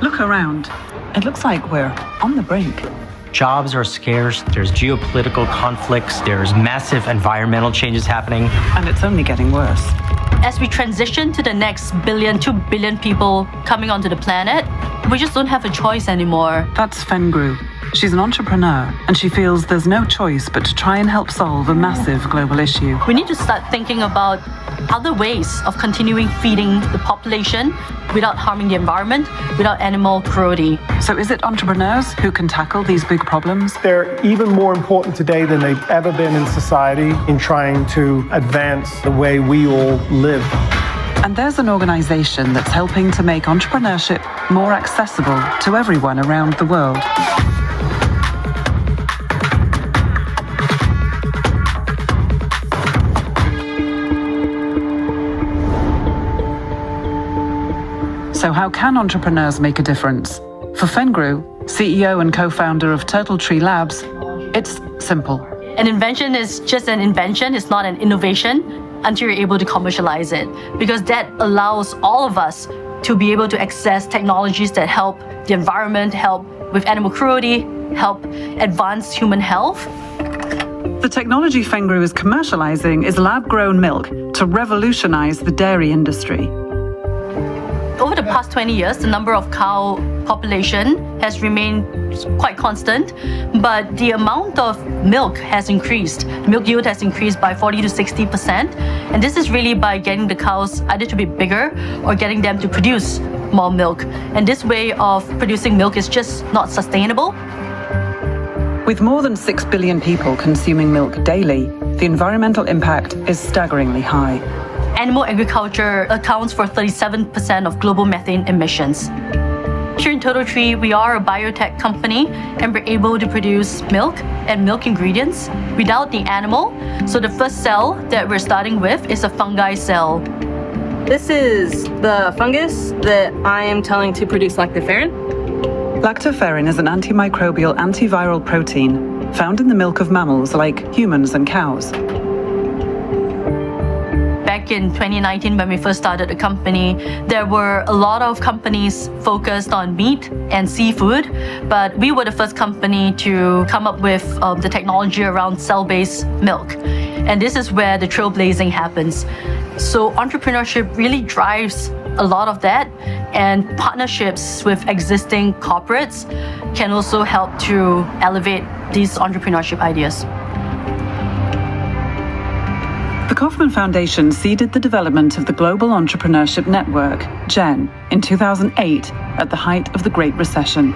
Look around. It looks like we're on the brink. Jobs are scarce, there's geopolitical conflicts, there's massive environmental changes happening. And it's only getting worse. As we transition to the next 2 billion people coming onto the planet, we just don't have a choice anymore. That's Fengru. She's an entrepreneur, and she feels there's no choice but to try and help solve a massive global issue. We need to start thinking about other ways of continuing feeding the population without harming the environment, without animal cruelty. So is it entrepreneurs who can tackle these big problems? They're even more important today than they've ever been in society in trying to advance the way we all live. And there's an organization that's helping to make entrepreneurship more accessible to everyone around the world. So how can entrepreneurs make a difference? For Fengru, CEO and co-founder of Turtle Tree Labs, it's simple. An invention is just an invention, it's not an innovation until you're able to commercialize it, because that allows all of us to be able to access technologies that help the environment, help with animal cruelty, help advance human health. The technology Fengru is commercializing is lab-grown milk to revolutionize the dairy industry. Over the past 20 years, the number of cow population has remained quite constant, but the amount of milk has increased. Milk yield has increased by 40 to 60%, and this is really by getting the cows either to be bigger or getting them to produce more milk. And this way of producing milk is just not sustainable. With more than 6 billion people consuming milk daily, the environmental impact is staggeringly high. Animal agriculture accounts for 37% of global methane emissions. Here in Turtle Tree, we are a biotech company, and we're able to produce milk and milk ingredients without the animal. So the first cell that we're starting with is a fungi cell. This is the fungus that I am telling to produce lactoferrin. Lactoferrin is an antimicrobial antiviral protein found in the milk of mammals like humans and cows. Back in 2019, when we first started the company, there were a lot of companies focused on meat and seafood, but we were the first company to come up with the technology around cell-based milk. And this is where the trailblazing happens. So entrepreneurship really drives a lot of that, and partnerships with existing corporates can also help to elevate these entrepreneurship ideas. The Kauffman Foundation seeded the development of the Global Entrepreneurship Network, GEN, in 2008 at the height of the Great Recession.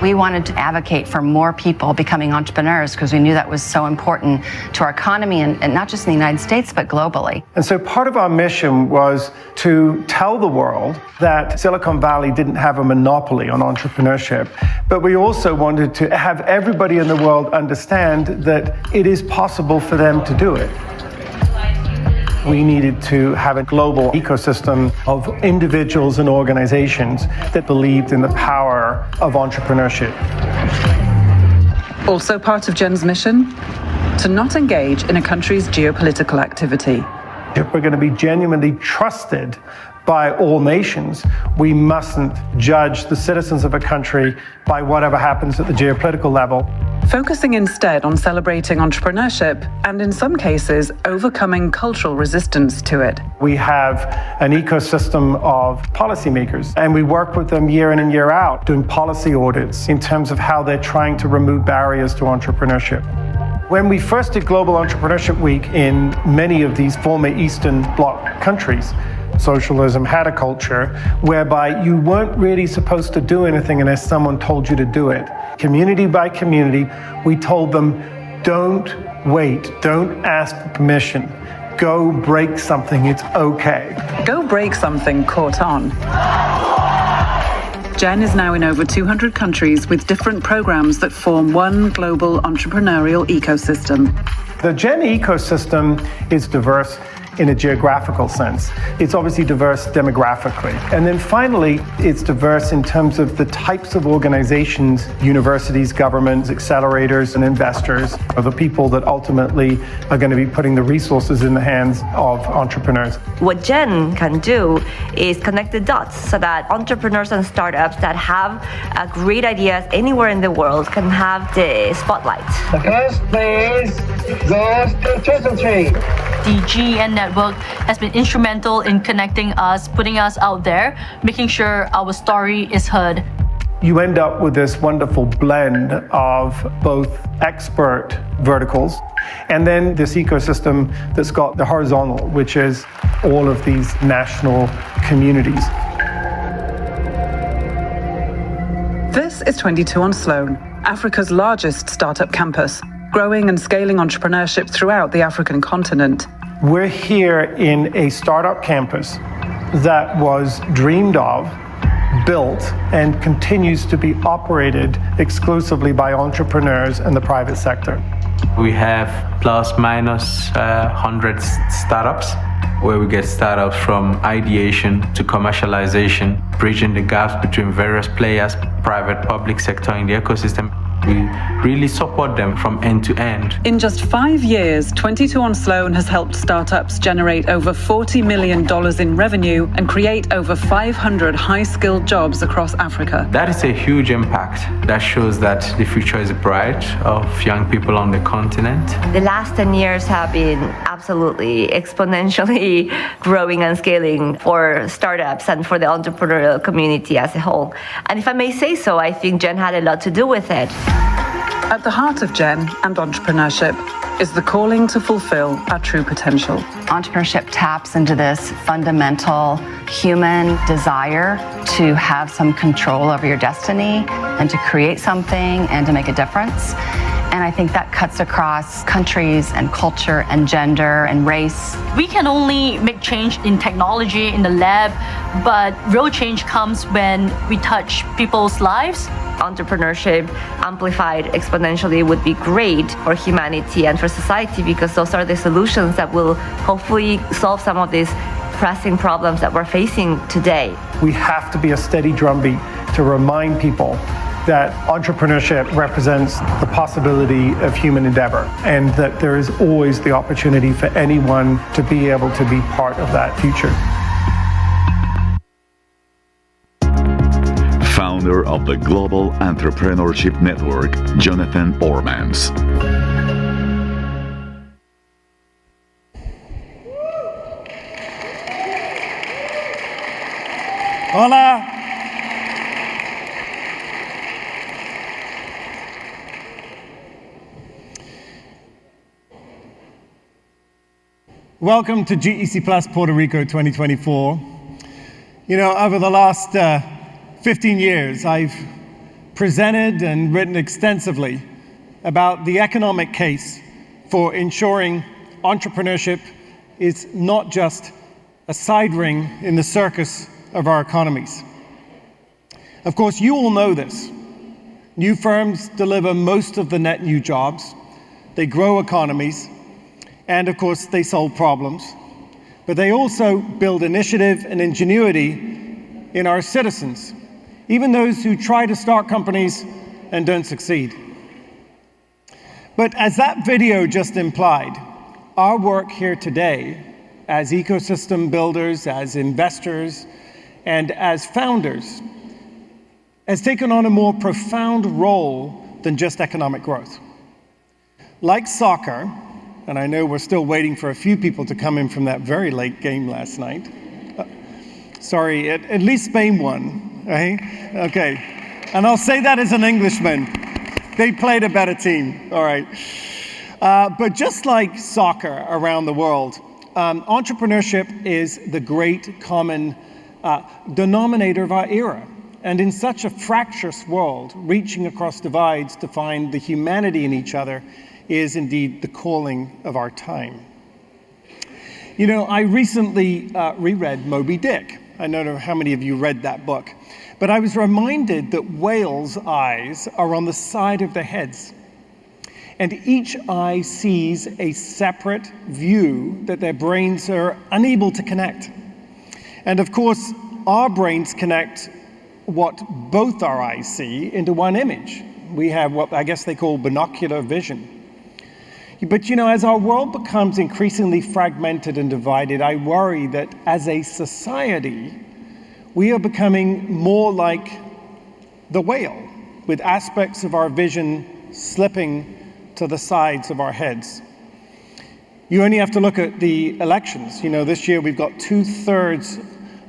We wanted to advocate for more people becoming entrepreneurs because we knew that was so important to our economy, and not just in the United States, but globally. And so part of our mission was to tell the world that Silicon Valley didn't have a monopoly on entrepreneurship, but we also wanted to have everybody in the world understand that it is possible for them to do it. We needed to have a global ecosystem of individuals and organizations that believed in the power of entrepreneurship. Also part of GEN's mission? To not engage in a country's geopolitical activity. If we're going to be genuinely trusted by all nations, we mustn't judge the citizens of a country by whatever happens at the geopolitical level. Focusing instead on celebrating entrepreneurship and, in some cases, overcoming cultural resistance to it. We have an ecosystem of policymakers, and we work with them year in and year out, doing policy audits in terms of how they're trying to remove barriers to entrepreneurship. When we first did Global Entrepreneurship Week in many of these former Eastern Bloc countries, socialism had a culture whereby you weren't really supposed to do anything unless someone told you to do it. Community by community, we told them, don't wait, don't ask for permission. Go break something, it's okay. Go break something caught on. GEN is now in over 200 countries with different programs that form one global entrepreneurial ecosystem. The GEN ecosystem is diverse in a geographical sense. It's obviously diverse demographically. And then finally, it's diverse in terms of the types of organizations, universities, governments, accelerators, and investors are the people that ultimately are going to be putting the resources in the hands of entrepreneurs. What Gen can do is connect the dots so that entrepreneurs and startups that have great ideas anywhere in the world can have the spotlight. The first place goes to Treasury. The GEN network has been instrumental in connecting us, putting us out there, making sure our story is heard. You end up with this wonderful blend of both expert verticals and then this ecosystem that's got the horizontal, which is all of these national communities. This is 22 on Sloan, Africa's largest startup campus, growing and scaling entrepreneurship throughout the African continent. We're here in a startup campus that was dreamed of, built, and continues to be operated exclusively by entrepreneurs in the private sector. We have plus minus 100 startups, where we get startups from ideation to commercialization, bridging the gaps between various players, private, public sector in the ecosystem. We really support them from end to end. In just 5 years, 22 on Sloan has helped startups generate over $40 million in revenue and create over 500 high-skilled jobs across Africa. That is a huge impact. That shows that the future is bright of young people on the continent. The last 10 years have been absolutely exponentially growing and scaling for startups and for the entrepreneurial community as a whole. And if I may say so, I think Gen had a lot to do with it. At the heart of Gen and entrepreneurship is the calling to fulfill our true potential. Entrepreneurship taps into this fundamental human desire to have some control over your destiny and to create something and to make a difference. And I think that cuts across countries and culture and gender and race. We can only make change in technology, in the lab, but real change comes when we touch people's lives. Entrepreneurship amplified exponentially would be great for humanity and for society, because those are the solutions that will hopefully solve some of these pressing problems that we're facing today. We have to be a steady drumbeat to remind people that entrepreneurship represents the possibility of human endeavor, and that there is always the opportunity for anyone to be able to be part of that future. Founder of the Global Entrepreneurship Network, Jonathan Ortmans. Hola. Welcome to GEC+Puerto Rico 2024. You know, over the last 15 years, I've presented and written extensively about the economic case for ensuring entrepreneurship is not just a side ring in the circus of our economies. Of course, you all know this. New firms deliver most of the net new jobs. They grow economies. And of course, they solve problems. But they also build initiative and ingenuity in our citizens, even those who try to start companies and don't succeed. But as that video just implied, our work here today as ecosystem builders, as investors, and as founders has taken on a more profound role than just economic growth. Like soccer, and I know we're still waiting for a few people to come in from that very late game last night. Sorry, at least Spain won, right? Okay, and I'll say that as an Englishman. They played a better team, all right. But just like soccer around the world, entrepreneurship is the great common denominator of our era. And in such a fractious world, reaching across divides to find the humanity in each other is indeed the calling of our time. You know, I recently reread Moby Dick. I don't know how many of you read that book, but I was reminded that whales' eyes are on the side of their heads. And each eye sees a separate view that their brains are unable to connect. And of course, our brains connect what both our eyes see into one image. We have what I guess they call binocular vision. But you know, as our world becomes increasingly fragmented and divided, I worry that as a society, we are becoming more like the whale, with aspects of our vision slipping to the sides of our heads. You only have to look at the elections. You know, this year we've got 2/3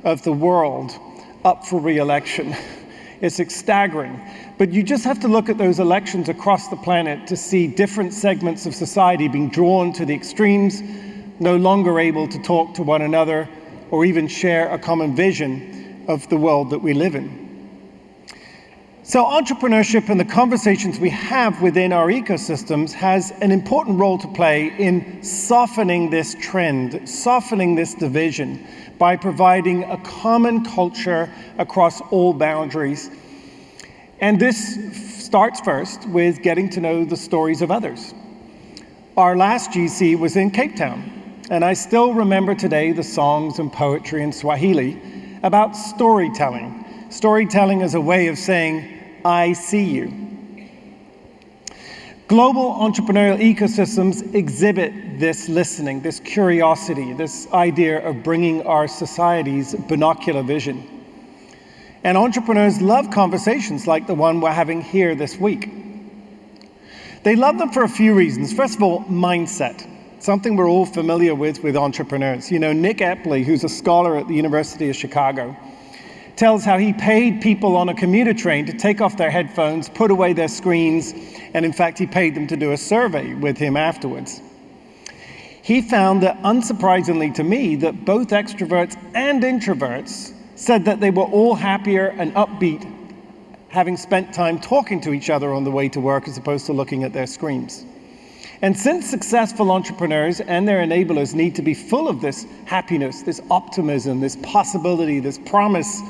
of the world up for re-election. It's staggering. But you just have to look at those elections across the planet to see different segments of society being drawn to the extremes, no longer able to talk to one another or even share a common vision of the world that we live in. So entrepreneurship and the conversations we have within our ecosystems has an important role to play in softening this trend, softening this division by providing a common culture across all boundaries. And this starts first with getting to know the stories of others. Our last GC was in Cape Town, and I still remember today the songs and poetry in Swahili about storytelling. Storytelling as a way of saying, I see you. Global entrepreneurial ecosystems exhibit this listening, this curiosity, this idea of bringing our society's binocular vision. And entrepreneurs love conversations like the one we're having here this week. They love them for a few reasons. First of all, mindset, something we're all familiar with entrepreneurs. You know, Nick Epley, who's a scholar at the University of Chicago, tells how he paid people on a commuter train to take off their headphones, put away their screens, and in fact, he paid them to do a survey with him afterwards. He found that, unsurprisingly to me, that both extroverts and introverts said that they were all happier and upbeat having spent time talking to each other on the way to work as opposed to looking at their screens. And since successful entrepreneurs and their enablers need to be full of this happiness, this optimism, this possibility, this promise,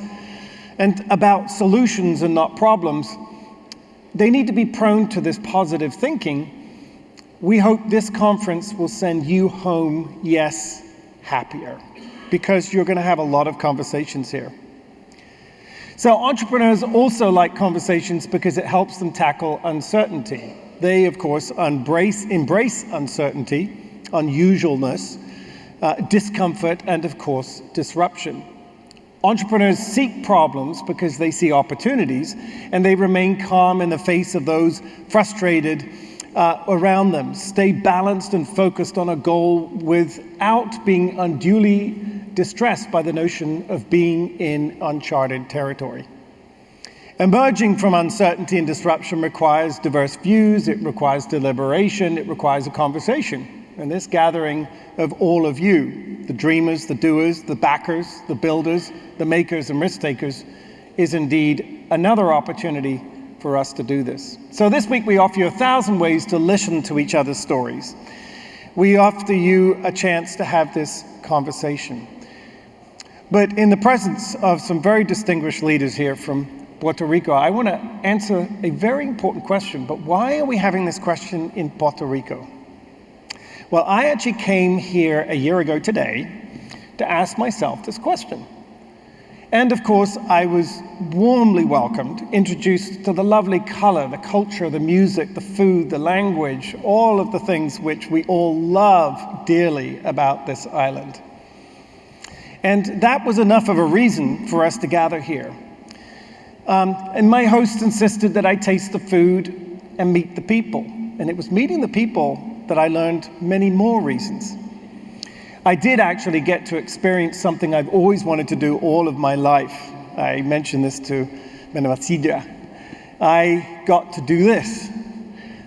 and about solutions and not problems, they need to be prone to this positive thinking. We hope this conference will send you home, yes, happier, because you're going to have a lot of conversations here. So entrepreneurs also like conversations because it helps them tackle uncertainty. They, of course, embrace uncertainty, unusualness, discomfort, and of course, disruption. Entrepreneurs seek problems because they see opportunities, and they remain calm in the face of those frustrated around them, stay balanced and focused on a goal without being unduly distressed by the notion of being in uncharted territory. Emerging from uncertainty and disruption requires diverse views, it requires deliberation, it requires a conversation. And this gathering of all of you, the dreamers, the doers, the backers, the builders, the makers and risk takers, is indeed another opportunity for us to do this. So this week we offer you 1,000 ways to listen to each other's stories. We offer you a chance to have this conversation. But in the presence of some very distinguished leaders here from Puerto Rico, I want to answer a very important question. But why are we having this question in Puerto Rico? Well, I actually came here a year ago today to ask myself this question. And of course, I was warmly welcomed, introduced to the lovely color, the culture, the music, the food, the language, all of the things which we all love dearly about this island. And that was enough of a reason for us to gather here. And my host insisted that I taste the food and meet the people. And it was meeting the people that I learned many more reasons. I did actually get to experience something I've always wanted to do all of my life. I mentioned this to Sidra. I got to do this.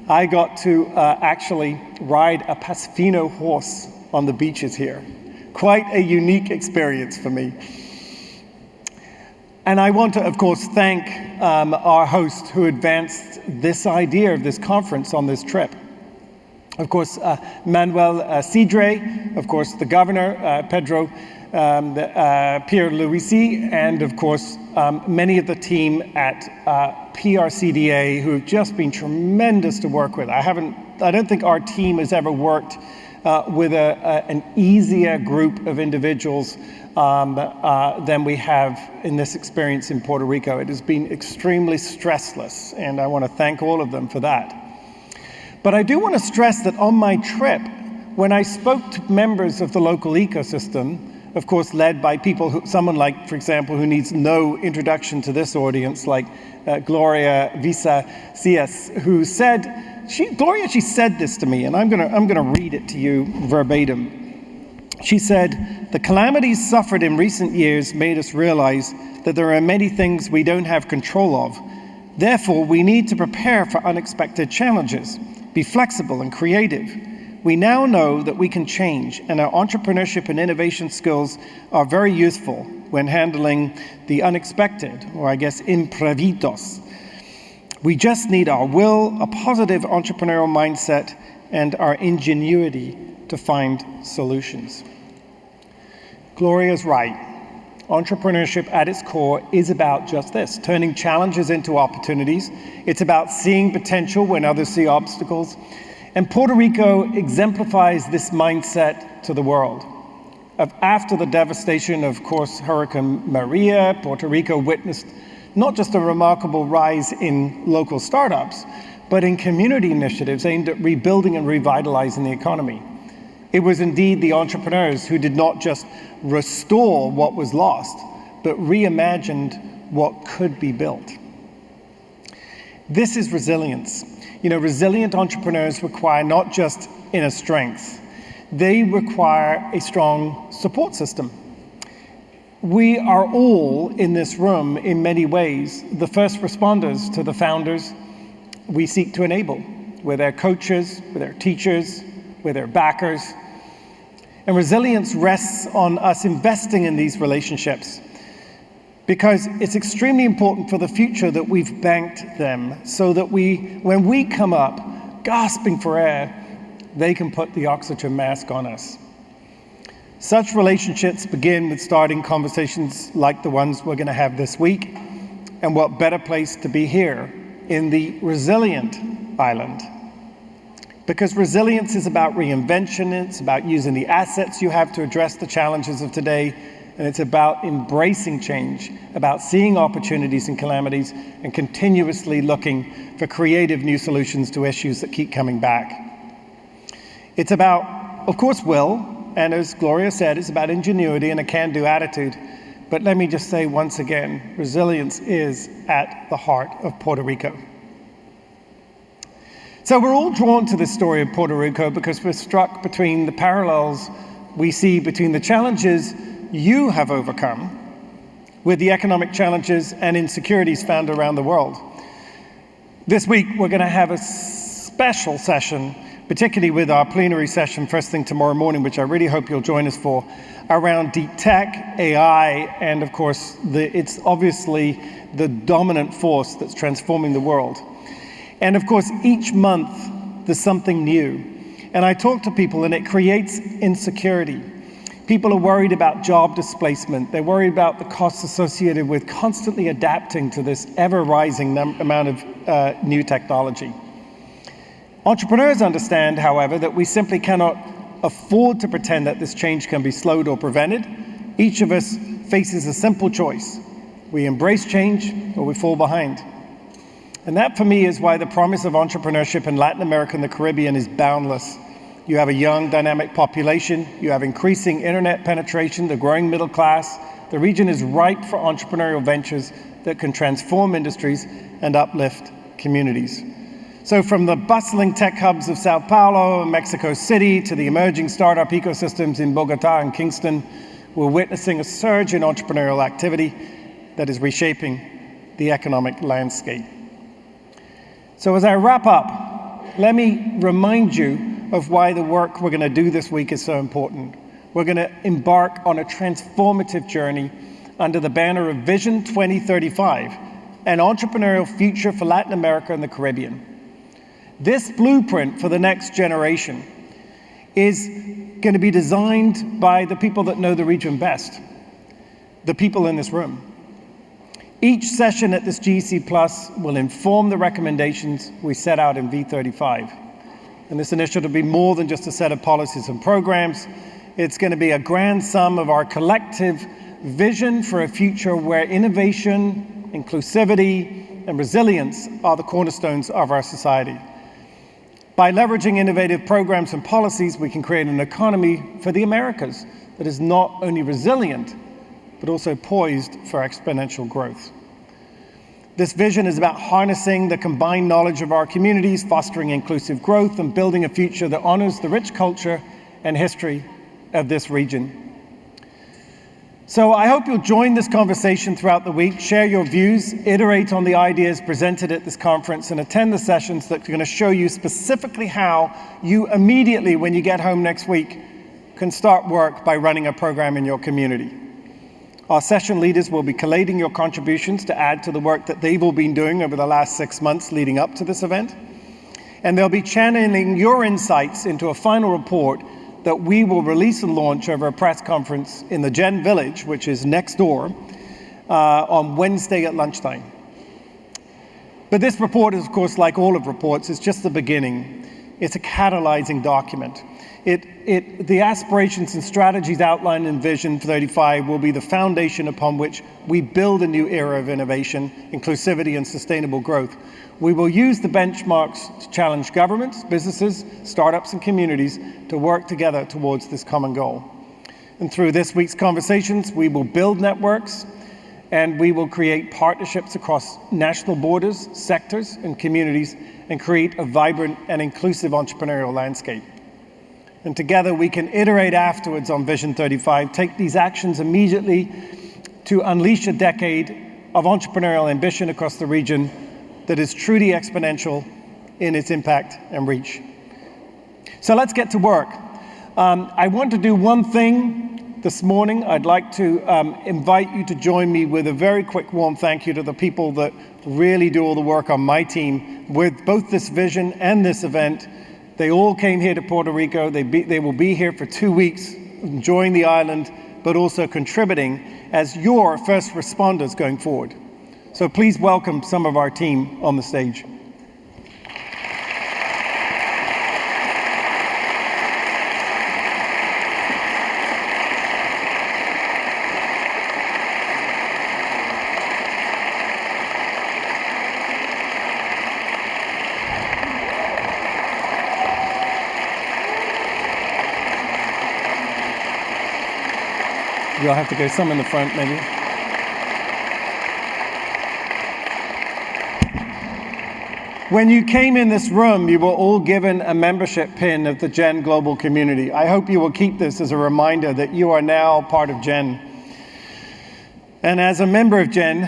I got to actually ride a Pasifino horse on the beaches here. Quite a unique experience for me. And I want to, of course, thank our host who advanced this idea of this conference on this trip. Of course, Manuel Sidre, of course, the governor, Pedro Pierre Luisi, and of course, many of the team at PRCDA who have just been tremendous to work with. I don't think our team has ever worked with an easier group of individuals than we have in this experience in Puerto Rico. It has been extremely stressless, and I want to thank all of them for that. But I do want to stress that on my trip, when I spoke to members of the local ecosystem, of course led by people, someone like, for example, who needs no introduction to this audience, like Gloria Visa-Cias, who said, Gloria actually said this to me, and I'm gonna read it to you verbatim. She said, "The calamities suffered in recent years made us realize that there are many things we don't have control of. Therefore, we need to prepare for unexpected challenges, be flexible and creative. We now know that we can change, and our entrepreneurship and innovation skills are very useful when handling the unexpected, or I guess imprevistos. We just need our will, a positive entrepreneurial mindset, and our ingenuity to find solutions." Gloria's right. Entrepreneurship at its core is about just this, turning challenges into opportunities. It's about seeing potential when others see obstacles. And Puerto Rico exemplifies this mindset to the world. After the devastation of course, Hurricane Maria, Puerto Rico witnessed not just a remarkable rise in local startups, but in community initiatives aimed at rebuilding and revitalizing the economy. It was indeed the entrepreneurs who did not just restore what was lost, but reimagined what could be built. This is resilience. You know, resilient entrepreneurs require not just inner strength, they require a strong support system. We are all in this room, in many ways, the first responders to the founders we seek to enable. We're their coaches, we're their teachers, we're their backers. And resilience rests on us investing in these relationships, because it's extremely important for the future that we've banked them so that when we come up gasping for air, they can put the oxygen mask on us. Such relationships begin with starting conversations like the ones we're going to have this week, and what better place to be here in the resilient island. Because resilience is about reinvention, it's about using the assets you have to address the challenges of today, and it's about embracing change, about seeing opportunities and calamities, and continuously looking for creative new solutions to issues that keep coming back. It's about, of course, will, and as Gloria said, it's about ingenuity and a can-do attitude. But let me just say once again, resilience is at the heart of Puerto Rico. So we're all drawn to this story of Puerto Rico because we're struck between the parallels we see between the challenges you have overcome with the economic challenges and insecurities found around the world. This week, we're going to have a special session, particularly with our plenary session first thing tomorrow morning, which I really hope you'll join us for, around deep tech, AI, and of course, it's obviously the dominant force that's transforming the world. And of course, each month, there's something new. And I talk to people and it creates insecurity. People are worried about job displacement. They're worried about the costs associated with constantly adapting to this ever-rising amount of new technology. Entrepreneurs understand, however, that we simply cannot afford to pretend that this change can be slowed or prevented. Each of us faces a simple choice. We embrace change or we fall behind. And that, for me, is why the promise of entrepreneurship in Latin America and the Caribbean is boundless. You have a young, dynamic population, you have increasing internet penetration, the growing middle class. The region is ripe for entrepreneurial ventures that can transform industries and uplift communities. So from the bustling tech hubs of Sao Paulo and Mexico City to the emerging startup ecosystems in Bogota and Kingston, we're witnessing a surge in entrepreneurial activity that is reshaping the economic landscape. So as I wrap up, let me remind you of why the work we're going to do this week is so important. We're going to embark on a transformative journey under the banner of Vision 2035, an entrepreneurial future for Latin America and the Caribbean. This blueprint for the next generation is going to be designed by the people that know the region best, the people in this room. Each session at this GEC Plus will inform the recommendations we set out in V35. And this initiative will be more than just a set of policies and programs. It's going to be a grand sum of our collective vision for a future where innovation, inclusivity, and resilience are the cornerstones of our society. By leveraging innovative programs and policies, we can create an economy for the Americas that is not only resilient, but also poised for exponential growth. This vision is about harnessing the combined knowledge of our communities, fostering inclusive growth, and building a future that honors the rich culture and history of this region. So I hope you'll join this conversation throughout the week, share your views, iterate on the ideas presented at this conference, and attend the sessions that are going to show you specifically how you immediately, when you get home next week, can start work by running a program in your community. Our session leaders will be collating your contributions to add to the work that they've all been doing over the last 6 months leading up to this event. And they'll be channeling your insights into a final report that we will release and launch over a press conference in the Gen Village, which is next door, on Wednesday at lunchtime. But this report is, of course, like all of reports, it's just the beginning. It's a catalyzing document. The aspirations and strategies outlined in Vision 35 will be the foundation upon which we build a new era of innovation, inclusivity, and sustainable growth. We will use the benchmarks to challenge governments, businesses, startups, and communities to work together towards this common goal. And through this week's conversations, we will build networks, and we will create partnerships across national borders, sectors, and communities, and create a vibrant and inclusive entrepreneurial landscape. And together we can iterate afterwards on Vision 35, take these actions immediately to unleash a decade of entrepreneurial ambition across the region that is truly exponential in its impact and reach. So let's get to work. I want to do one thing this morning. I'd like to invite you to join me with a very quick warm thank you to the people that really do all the work on my team with both this vision and this event. They all came here to Puerto Rico. They will be here for 2 weeks, enjoying the island, but also contributing as your first responders going forward. So please welcome some of our team on the stage. You'll have to go some in the front, maybe. When you came in this room, you were all given a membership pin of the GEN global community. I hope you will keep this as a reminder that you are now part of GEN. And as a member of GEN,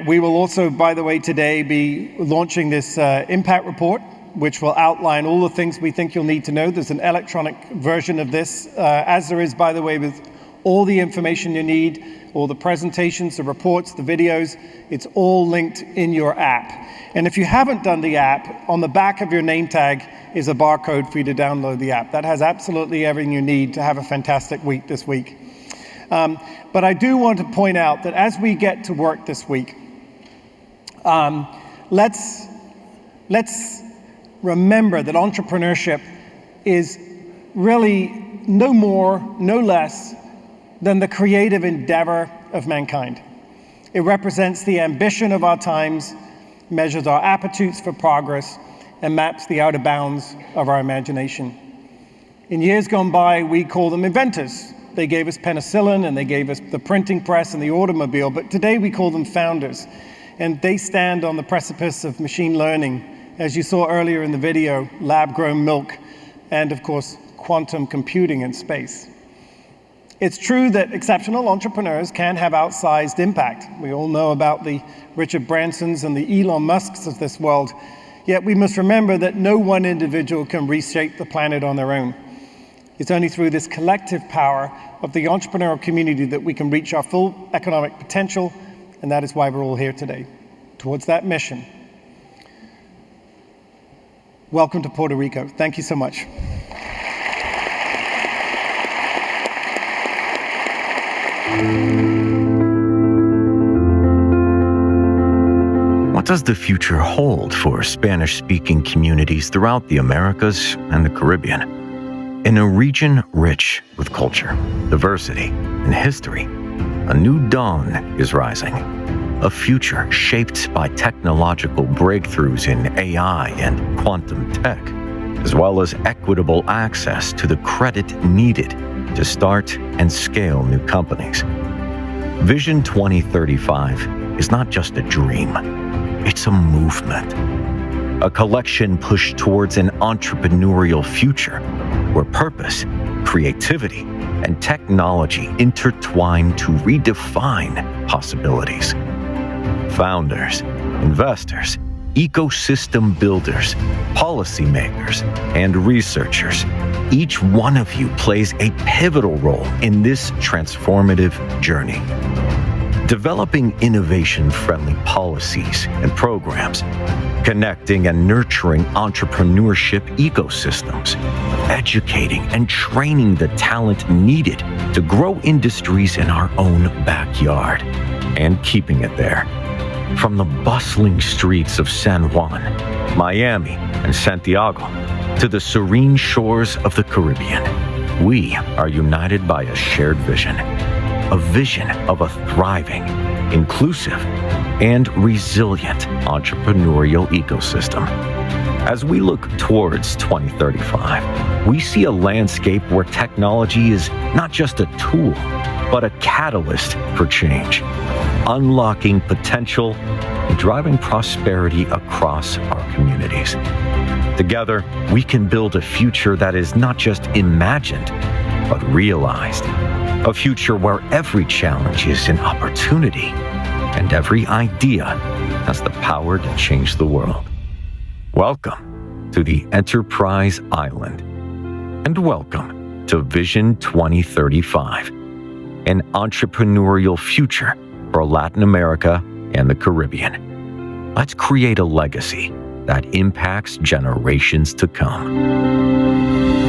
we will also, by the way, today be launching this impact report, which will outline all the things we think you'll need to know. There's an electronic version of this, as there is, by the way, with all the information you need, all the presentations, the reports, the videos. It's all linked in your app. And if you haven't done the app, on the back of your name tag is a barcode for you to download the app. That has absolutely everything you need to have a fantastic week this week. But I do want to point out that as we get to work this week, let's remember that entrepreneurship is really no more, no less than the creative endeavor of mankind. It represents the ambition of our times, measures our aptitudes for progress, and maps the outer bounds of our imagination. In years gone by, we call them inventors. They gave us penicillin, and they gave us the printing press and the automobile, but today we call them founders. And they stand on the precipice of machine learning, as you saw earlier in the video, lab-grown milk, and of course, quantum computing in space. It's true that exceptional entrepreneurs can have outsized impact. We all know about the Richard Bransons and the Elon Musks of this world. Yet we must remember that no one individual can reshape the planet on their own. It's only through this collective power of the entrepreneurial community that we can reach our full economic potential, and that is why we're all here today, towards that mission. Welcome to Puerto Rico. Thank you so much. What does the future hold for Spanish-speaking communities throughout the Americas and the Caribbean? In a region rich with culture, diversity, and history, a new dawn is rising. A future shaped by technological breakthroughs in AI and quantum tech, as well as equitable access to the credit needed to start and scale new companies. Vision 2035 is not just a dream. It's a movement, a collection pushed towards an entrepreneurial future where purpose, creativity, and technology intertwine to redefine possibilities. Founders, investors, ecosystem builders, policymakers, and researchers, each one of you plays a pivotal role in this transformative journey. Developing innovation-friendly policies and programs, connecting and nurturing entrepreneurship ecosystems, educating and training the talent needed to grow industries in our own backyard, and keeping it there. From the bustling streets of San Juan, Miami, and Santiago, to the serene shores of the Caribbean, we are united by a shared vision. A vision of a thriving, inclusive, and resilient entrepreneurial ecosystem. As we look towards 2035, we see a landscape where technology is not just a tool, but a catalyst for change, unlocking potential and driving prosperity across our communities. Together, we can build a future that is not just imagined, but realized. A future where every challenge is an opportunity and every idea has the power to change the world. Welcome to the Enterprise Island, and welcome to Vision 2035, an entrepreneurial future for Latin America and the Caribbean. Let's create a legacy that impacts generations to come.